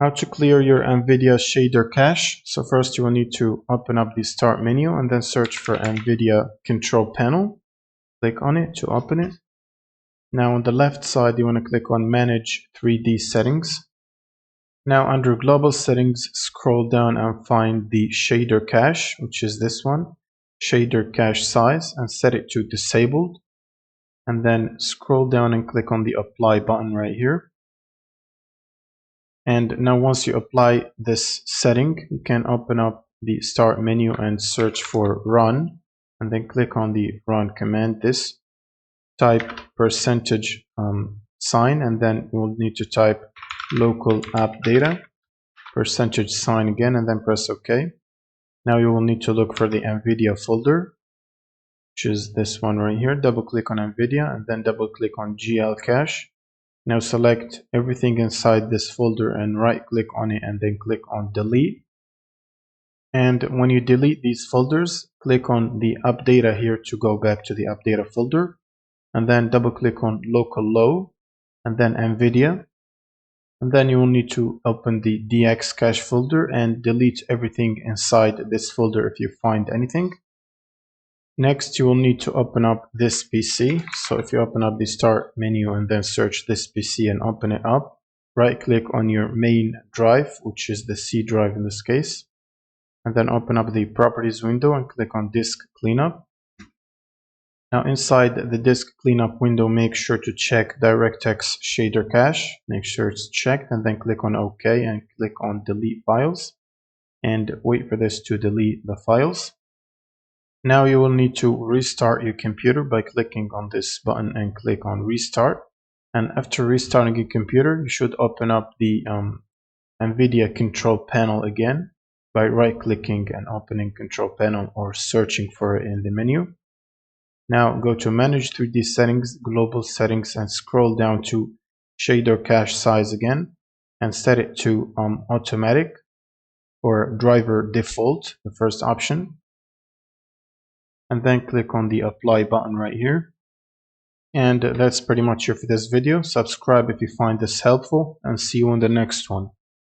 How to clear your NVIDIA shader cache. So first you will need to open up the start menu and then search for NVIDIA Control Panel. Click on it to open it. Now on the left side you want to click on Manage 3D Settings. Now under Global Settings, scroll down and find the shader cache, which is this one, shader cache size, and set it to disabled. And then scroll down and click on the Apply button right here. And now once you apply this setting, you can open up the start menu and search for run, and then click on the run command. This type percentage sign, and then you will need to type local app data percentage sign again, and then press OK. Now you will need to look for the NVIDIA folder, which is this one right here. Double click on NVIDIA and then double click on GL cache. Now select everything inside this folder and right click on it and then click on delete. And when you delete these folders, click on the app data here to go back to the app data folder, and then double click on local low and then NVIDIA. And then you will need to open the dxcache folder and delete everything inside this folder if you find anything. Next, you will need to open up this PC. So if you open up the start menu and then search this PC and open it up, right click on your main drive, which is the C drive in this case, and then open up the properties window and click on disk cleanup. Now inside the disk cleanup window, make sure to check DirectX shader cache, make sure it's checked, and then click on OK and click on delete files and wait for this to delete the files. Now you will need to restart your computer by clicking on this button and click on restart. And after restarting your computer, you should open up the NVIDIA Control Panel again by right clicking and opening Control Panel or searching for it in the menu. Now go to Manage 3D Settings, Global Settings, and scroll down to Shader Cache Size again and set it to Automatic or Driver Default, the first option. And then click on the apply button right here. And that's pretty much it for this video. Subscribe if you find this helpful, and see you in the next one.